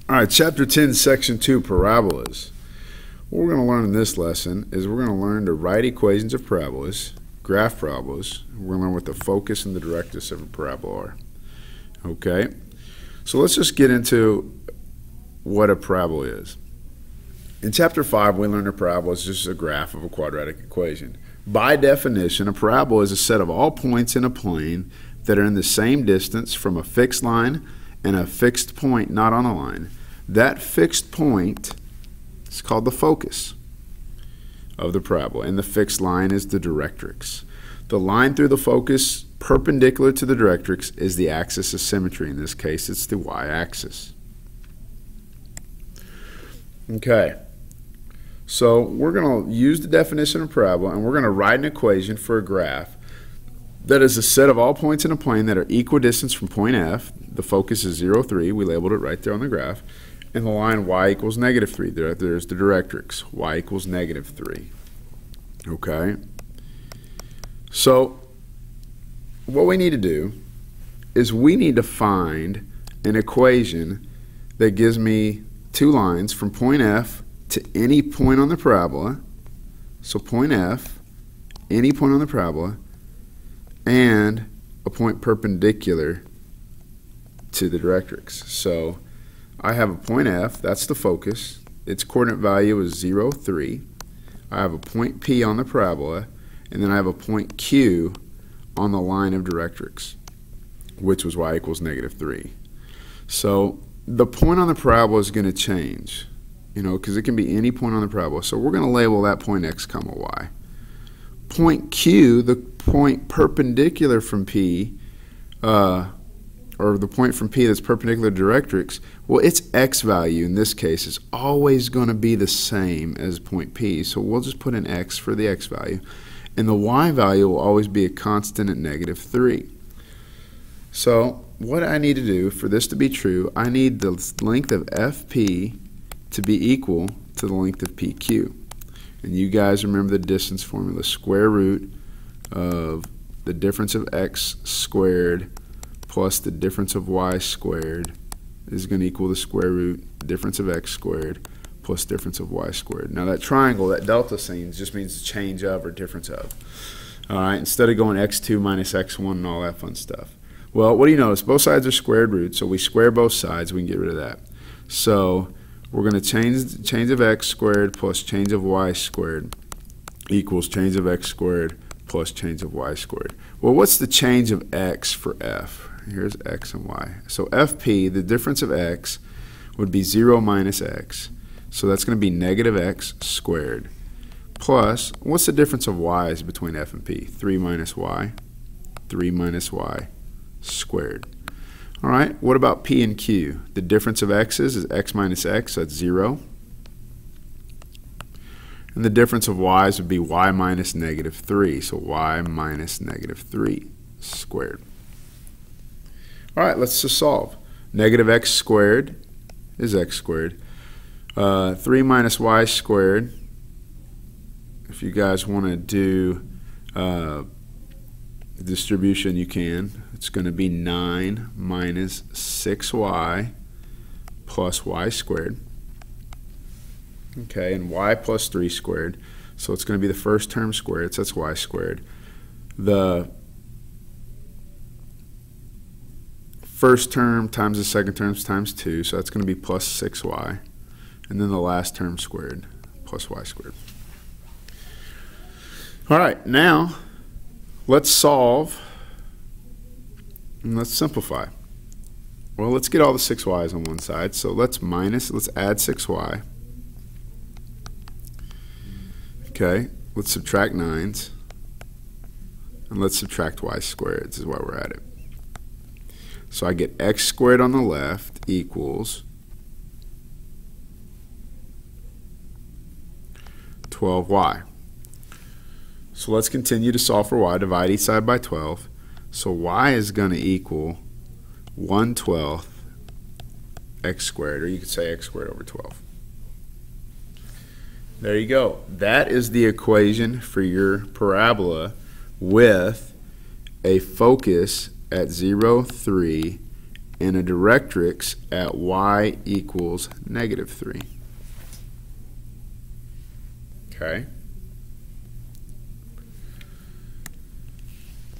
All right, Chapter 10, Section 2, Parabolas. What we're going to learn in this lesson is we're going to learn to write equations of parabolas, graph parabolas. We're going to learn what the focus and the directrix of a parabola are. Okay, so let's just get into what a parabola is. In Chapter 5, we learned a parabola is just a graph of a quadratic equation. By definition, a parabola is a set of all points in a plane that are in the same distance from a fixed line and a fixed point not on a line. That fixed point is called the focus of the parabola, and the fixed line is the directrix. The line through the focus perpendicular to the directrix is the axis of symmetry. In this case, it's the y-axis. Okay, so we're going to use the definition of parabola, and we're going to write an equation for a graph that is a set of all points in a plane that are equidistant from point F. The focus is 0, 3. We labeled it right there on the graph. And the line y equals negative 3. There's the directrix. Y equals negative 3. Okay? So what we need to do is we need to find an equation that gives me two lines from point F to any point on the parabola. So point F, any point on the parabola, and a point perpendicular to the directrix. So I have a point F, that's the focus. Its coordinate value is 0, 3. I have a point P on the parabola, and then I have a point Q on the line of directrix, which was y equals negative 3. So the point on the parabola is going to change, because it can be any point on the parabola. So we're going to label that point x comma y. Point Q, the point perpendicular from P, or the point from P that's perpendicular to directrix, well, its x value in this case is always going to be the same as point P. So we'll just put an x for the x value. And the y value will always be a constant at negative 3. So what I need to do for this to be true, I need the length of FP to be equal to the length of PQ. And you guys remember the distance formula, square root of the difference of x squared plus the difference of y squared is going to equal the square root difference of x squared plus difference of y squared. Now that triangle, that delta sign, just means change of or difference of. All right, instead of going x2 minus x1 and all that fun stuff. Well, what do you notice? Both sides are squared roots, so we square both sides, we can get rid of that. So we're going to change of x squared plus change of y squared equals change of x squared plus change of y squared. Well, what's the change of x for f? Here's x and y. So FP, the difference of x, would be 0 minus x. So that's going to be negative x squared. Plus, what's the difference of y's between f and p? 3 minus y. 3 minus y squared. All right, what about p and q? The difference of x's is x minus x, so that's 0. And the difference of y's would be y minus negative 3, so y minus negative 3 squared. All right, let's just solve. Negative x squared is x squared. 3 minus y squared, if you guys want to do distribution, you can. It's going to be 9 minus 6y plus y squared. Okay, and y plus 3 squared. So it's going to be the first term squared, so that's y squared. The first term times the second term is times 2, so that's going to be plus 6y. And then the last term squared, plus y squared. All right, now let's solve and let's simplify. Well, let's get all the 6y's on one side. So let's add 6y. Okay, let's subtract 9's. And let's subtract y squared. This is why we're at it. So I get x squared on the left equals 12y. So let's continue to solve for y. Divide each side by 12. So y is going to equal 1/12 x squared, or you could say x squared over 12. There you go. That is the equation for your parabola with a focus at 0, 3 and a directrix at y equals -3. Okay?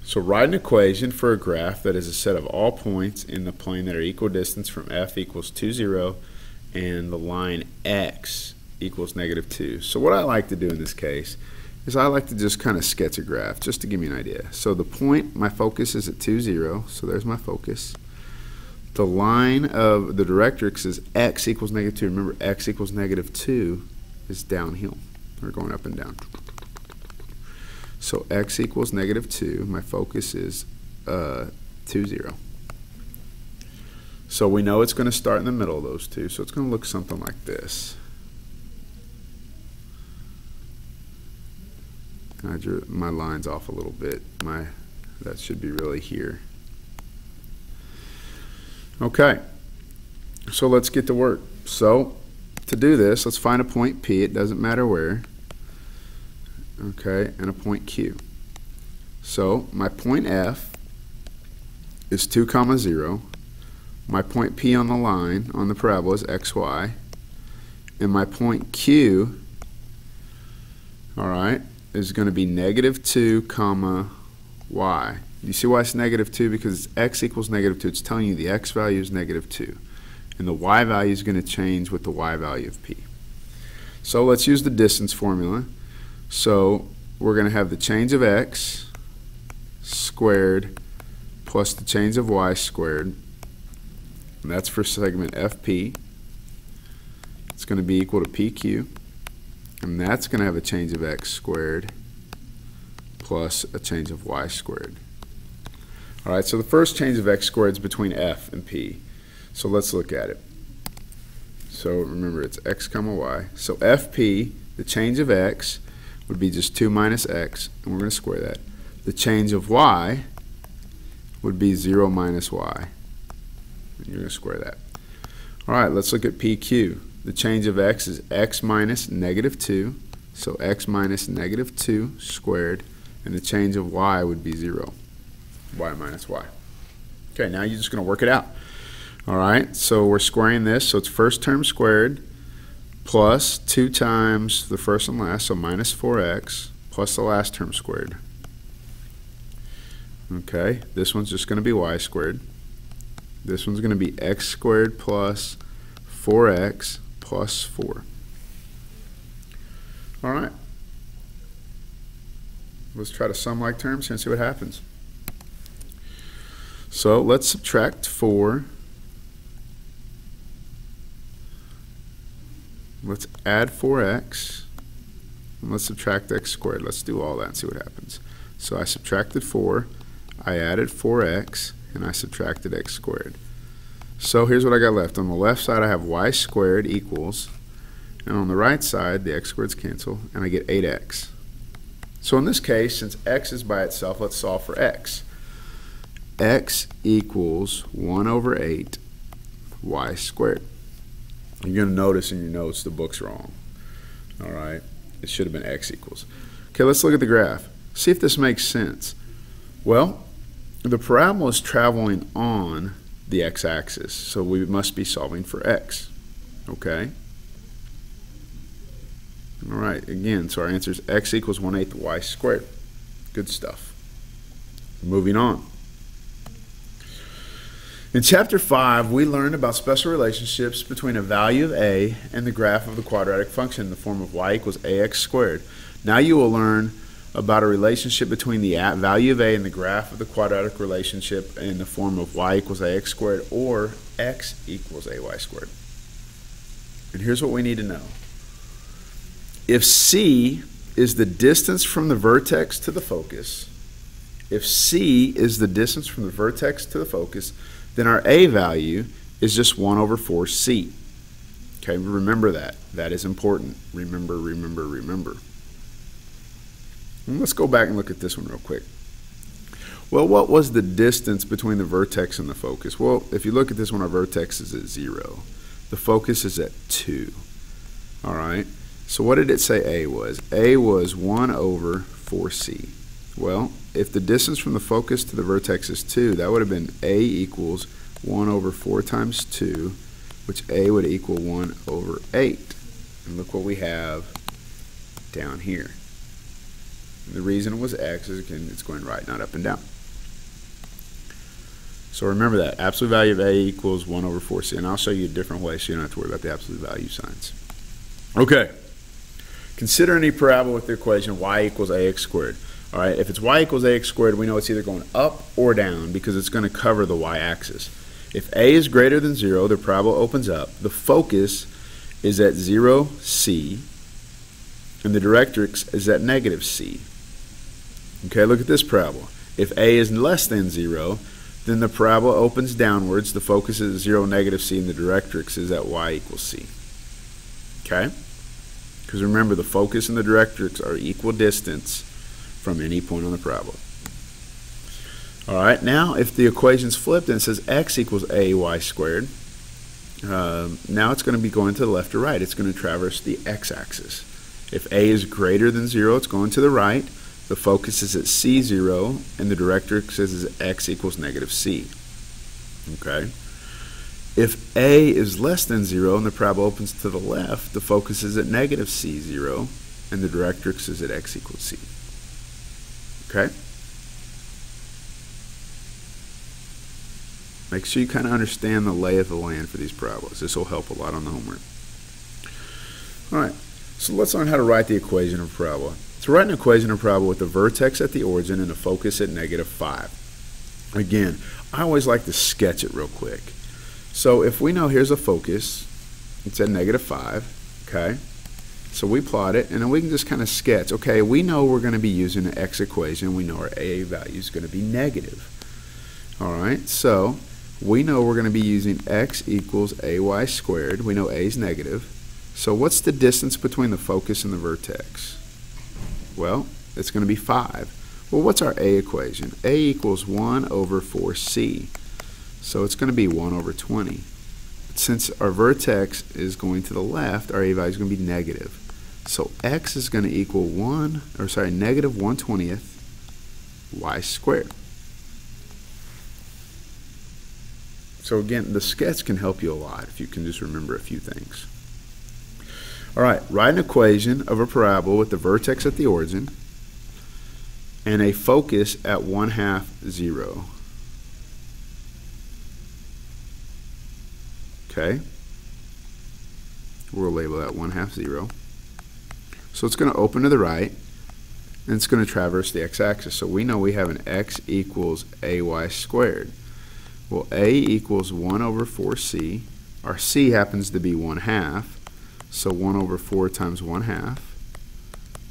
So write an equation for a graph that is a set of all points in the plane that are equidistant from f equals 2, 0, and the line x equals -2. So what I like to do in this case is I like to just kind of sketch a graph just to give me an idea. So the point, my focus is at 2, 0, so there's my focus. The line of the directrix is x equals -2. Remember, x equals -2 is downhill. We're going up and down. So x equals -2. My focus is 2, 0. So we know it's going to start in the middle of those two. So it's going to look something like this. I drew my lines off a little bit. That should be really here. Okay. So let's get to work. So to do this, let's find a point P. It doesn't matter where. Okay, and a point Q. So my point F is 2, 0. My point P on the line, on the parabola, is xy. And my point Q, all right, is going to be -2, y. You see why it's -2? Because it's x equals -2. It's telling you the x value is -2. And the y value is going to change with the y value of P. So let's use the distance formula. So we're going to have the change of x squared plus the change of y squared. And that's for segment FP. It's going to be equal to PQ. And that's going to have a change of x squared plus a change of y squared. All right, so the first change of x squared is between F and P. So let's look at it. So remember, it's x, y. So FP, the change of x, would be just 2 minus x, and we're going to square that. The change of y would be 0 minus y. And you're going to square that. All right, let's look at PQ. The change of x is x minus -2, so x minus -2 squared, and the change of y would be 0, y minus y. Okay, now you're just going to work it out. All right, so we're squaring this, so it's first term squared plus 2 times the first and last, so minus 4x, plus the last term squared. Okay, this one's just going to be y squared. This one's going to be x squared plus 4x plus 4. All right. Let's try to sum like terms here and see what happens. So let's subtract 4. Let's add 4x. And let's subtract x squared. Let's do all that and see what happens. So I subtracted 4. I added 4x. And I subtracted x squared. So here's what I got left. On the left side I have y squared equals, and on the right side the x squareds cancel, and I get 8x. So in this case, since x is by itself, let's solve for x. X equals 1 over 8 y squared. You're going to notice in your notes the book's wrong. All right, it should have been x equals. Okay, let's look at the graph. See if this makes sense. Well, the parabola is traveling on the x-axis, so we must be solving for x. Okay? All right, again, so our answer is x equals 1/8 y squared. Good stuff. Moving on. In Chapter 5, we learned about special relationships between a value of a and the graph of the quadratic function in the form of y equals ax squared. Now you will learn about a relationship between the value of a and the graph of the quadratic relationship in the form of y equals ax squared or x equals ay squared. And here's what we need to know. If C is the distance from the vertex to the focus, then our a value is just 1 over 4c. Okay, remember that. That is important. Remember, remember, remember. And let's go back and look at this one real quick. Well, what was the distance between the vertex and the focus? Well, if you look at this one, our vertex is at 0. The focus is at 2. All right. So what did it say A was? A was 1 over 4c. Well, if the distance from the focus to the vertex is 2, that would have been A equals 1 over 4 times 2, which a would equal 1 over 8. And look what we have down here. And the reason it was x is, again, it's going right, not up and down. So remember that. Absolute value of a equals 1 over 4c. And I'll show you a different way so you don't have to worry about the absolute value signs. Okay. Consider any parabola with the equation y equals ax squared. All right, if it's y equals ax squared, we know it's either going up or down because it's going to cover the y-axis. If a is greater than 0, the parabola opens up. The focus is at 0, c, and the directrix is at negative c. Okay, look at this parabola. If a is less than 0, then the parabola opens downwards. The focus is at 0, negative c, and the directrix is at y equals c. Okay? Because remember, the focus and the directrix are equal distance from any point on the parabola. All right, now if the equation's flipped and it says x equals ay squared, now it's going to be going to the left or right. It's going to traverse the x-axis. If a is greater than 0, it's going to the right. The focus is at c0, and the directrix is at x equals negative c. Okay? If a is less than 0 and the parabola opens to the left, the focus is at negative c0, and the directrix is at x equals c. Okay? Make sure you kind of understand the lay of the land for these parabolas. This will help a lot on the homework. All right, so let's learn how to write the equation of a parabola. To write an equation of a parabola with the vertex at the origin and the focus at negative 5. Again, I always like to sketch it real quick. So if we know here's a focus, it's at negative 5, okay? So we plot it, and then we can just kind of sketch. Okay, we know we're going to be using an x equation. We know our a value is going to be negative. All right, so we know we're going to be using x equals ay squared. We know a is negative. So what's the distance between the focus and the vertex? Well, it's going to be 5. Well, what's our a equation? A equals 1 over 4c. So it's going to be 1 over 20. Since our vertex is going to the left, our a value is going to be negative. So x is going to equal negative 1/20 y squared. So again, the sketch can help you a lot if you can just remember a few things. All right, write an equation of a parabola with the vertex at the origin and a focus at 1/2, 0. Okay, we'll label that 1/2, 0. So it's going to open to the right, and it's going to traverse the x-axis. So we know we have an x equals ay squared. Well, a equals 1 over 4c. Our c happens to be 1/2, so 1 over 4 times 1/2,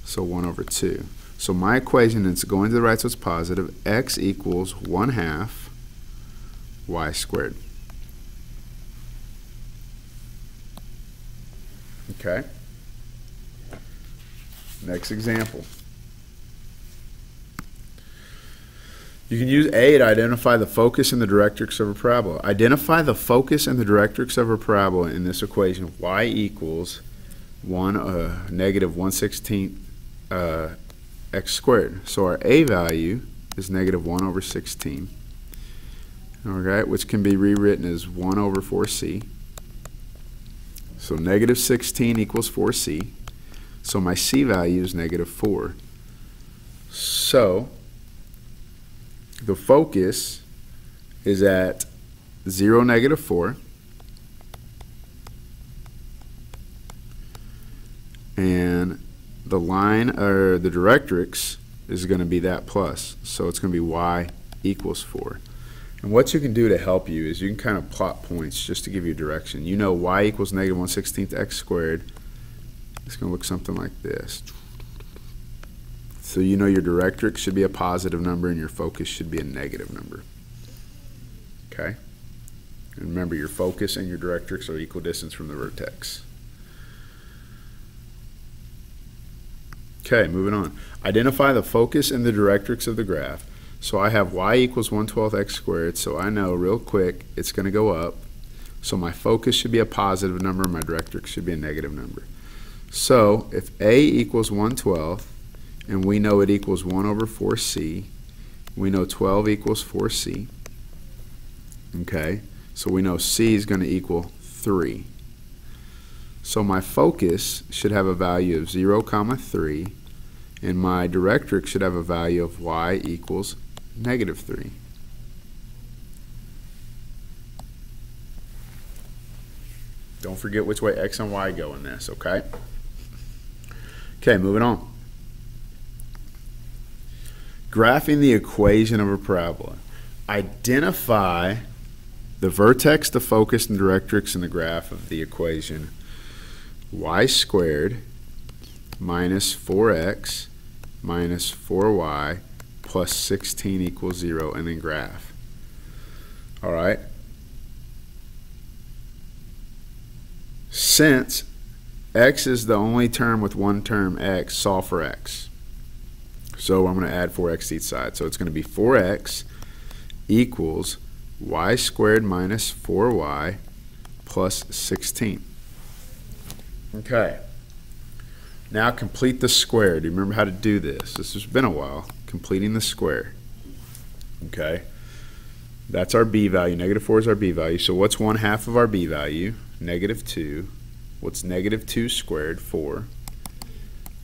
so 1 over 2. So my equation is going to the right, so it's positive. X equals 1/2 y squared. Okay. Next example. You can use A to identify the focus and the directrix of a parabola. Identify the focus and the directrix of a parabola in this equation. Y equals negative 1/16 x squared. So our A value is negative 1 over 16. Okay, which can be rewritten as 1 over 4c. So negative 16 equals 4c. So my c value is negative 4. So the focus is at 0, negative 4. And the line, or the directrix, is going to be that plus. So it's going to be y equals 4. And what you can do to help you is you can kind of plot points just to give you direction. You know y equals negative 1/16 x squared. It's going to look something like this. So you know your directrix should be a positive number and your focus should be a negative number. Okay? And remember, your focus and your directrix are equal distance from the vertex. Okay, moving on. Identify the focus and the directrix of the graph. So I have y equals 1/12 x squared, so I know real quick it's going to go up. So my focus should be a positive number, my directrix should be a negative number. So if a equals 1/12, and we know it equals 1 over 4c, we know 12 equals 4c. Okay, So we know C is going to equal 3. So my focus should have a value of 0, 3, and my directrix should have a value of y equals -3. Don't forget which way x and y go in this, okay? Okay, moving on. Graphing the equation of a parabola. Identify the vertex, the focus, and directrix in the graph of the equation y squared minus 4x minus 4y plus 16 equals 0, and then graph. All right. Since x is the only term with one term x, solve for x. So I'm going to add 4x to each side. So it's going to be 4x equals y squared minus 4y plus 16. Okay. Now complete the square. Do you remember how to do this? This has been a while. Completing the square. Okay. That's our b value. -4 is our b value. So what's 1/2 of our b value? -2. What's -2 squared? 4.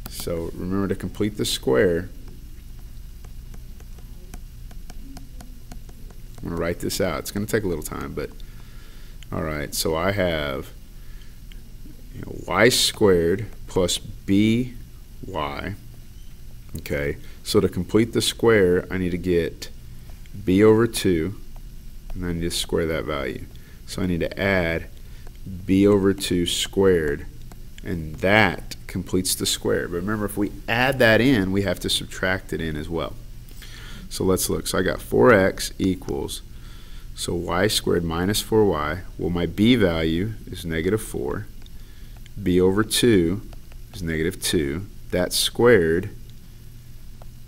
So remember to complete the square. I'm going to write this out. It's going to take a little time, but all right. So I have y squared plus by. Okay. So to complete the square, I need to get b over 2, and I need to square that value. So I need to add b over 2 squared, and that completes the square. But remember, if we add that in, we have to subtract it in as well. So let's look. So I got 4x equals, so y squared minus 4y. Well, my b value is -4. b over 2 is -2. That squared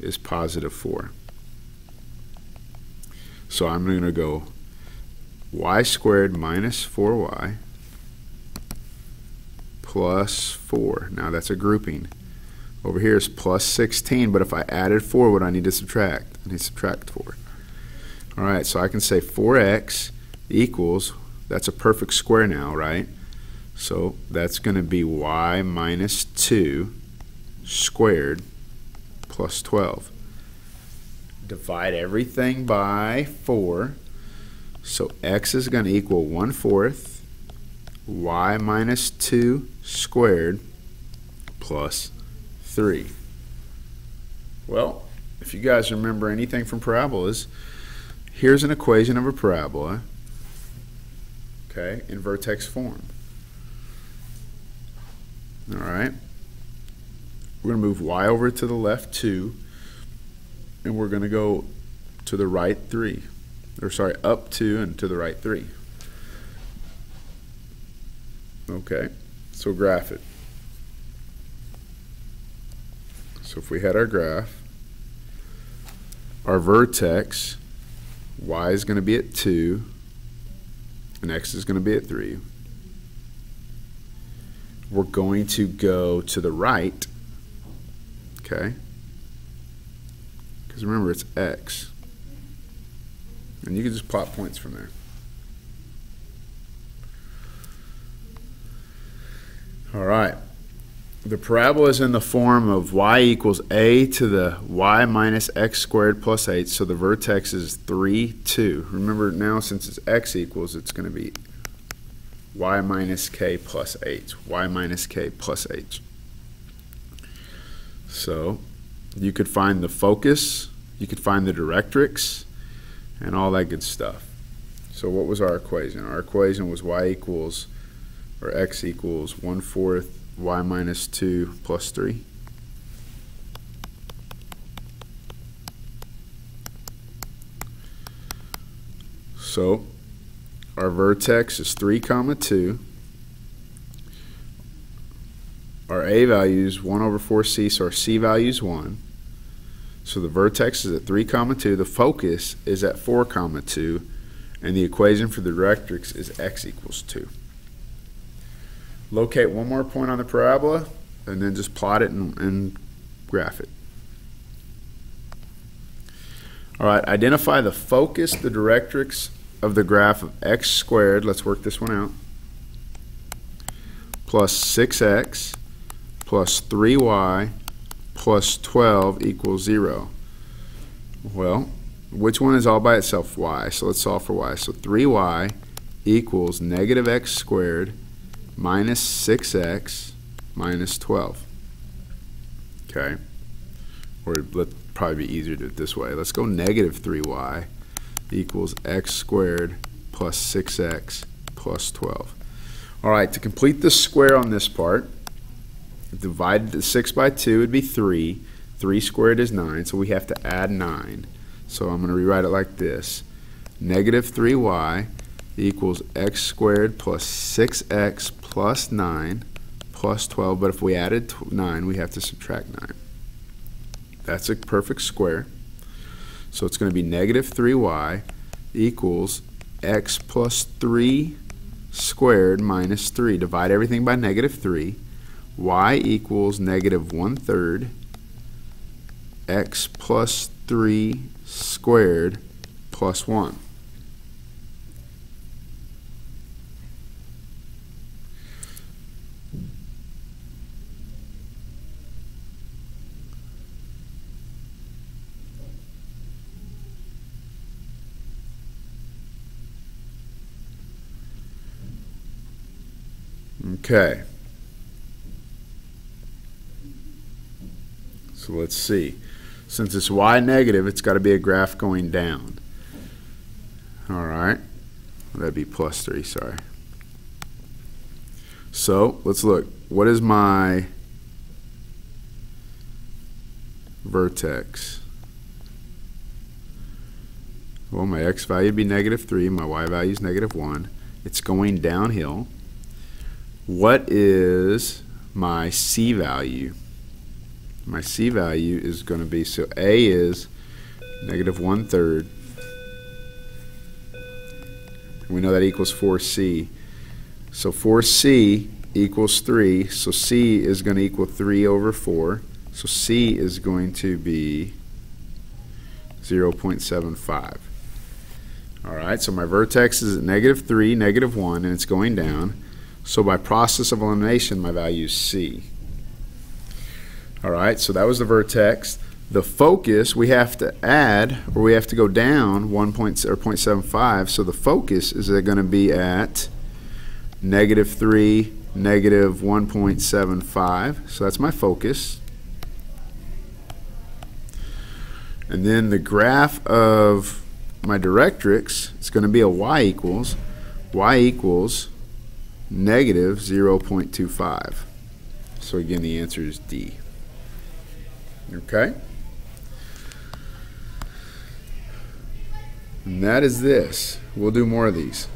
is +4. So I'm going to go y squared minus 4y plus 4. Now that's a grouping. Over here is plus 16, but if I added 4, what do I need to subtract? I need to subtract 4. All right, so I can say 4x equals, that's a perfect square now, right? So that's going to be y minus 2 squared plus 12. Divide everything by 4. So x is going to equal 1/4 y minus 2 squared plus 3. Well, if you guys remember anything from parabolas, here's an equation of a parabola, okay, in vertex form. All right. We're going to move y over to the left 2, and we're going to go to the right 3. Or sorry, up 2 and to the right 3. Okay, so graph it. So if we had our graph, our vertex, y is going to be at 2, and x is going to be at 3. We're going to go to the right, okay? Because remember, it's x. And you can just plot points from there. All right. The parabola is in the form of y equals a to the y minus x squared plus 8, so the vertex is 3, 2. Remember now, since it's x equals, it's going to be y minus k plus 8. Y minus k plus 8. So you could find the focus, you could find the directrix, and all that good stuff. So what was our equation? Our equation was y equals, or x equals 1/4 y minus 2 plus 3. So our vertex is 3, 2. Our a value is 1/4c, so our c value is 1. So the vertex is at 3, 2. The focus is at 4, 2. And the equation for the directrix is x equals 2. Locate one more point on the parabola, and then just plot it and graph it. All right, identify the focus, the directrix, of the graph of x squared, let's work this one out, plus 6x plus 3y plus 12 equals 0. Well, which one is all by itself? Y. So let's solve for y. So 3y equals negative x squared minus 6x minus 12. Okay. Or let's probably be easier to do it this way. Let's go negative 3y equals x squared plus 6x plus 12. All right, to complete the square on this part, divide the 6 by 2 would be 3. 3 squared is 9, so we have to add 9. So I'm going to rewrite it like this. Negative 3y equals x squared plus 6x plus 9 plus 12. But if we added 9, we have to subtract 9. That's a perfect square. So it's going to be negative 3y equals x plus 3 squared minus 3. Divide everything by negative 3. Y equals negative 1/3 x plus 3 squared plus 1. Okay. So let's see. Since it's y negative, it's got to be a graph going down. All right. That'd be plus 3, sorry. So let's look. What is my vertex? Well, my x value would be negative 3. My y value is negative 1. It's going downhill. What is my c value? My c value is going to be, so a is negative 1/3. We know that equals 4c. So 4c equals 3. So c is going to equal 3 over 4. So c is going to be 0.75. All right, so my vertex is at negative 3, negative 1, and it's going down. So by process of elimination, my value is c. All right, so that was the vertex. The focus, we have to add, or we have to go down 0.75. So the focus is going to be at negative 3, negative 1.75. So that's my focus. And then the graph of my directrix is going to be a y equals negative 0.25. So again, the answer is D. Okay? And that is this. We'll do more of these.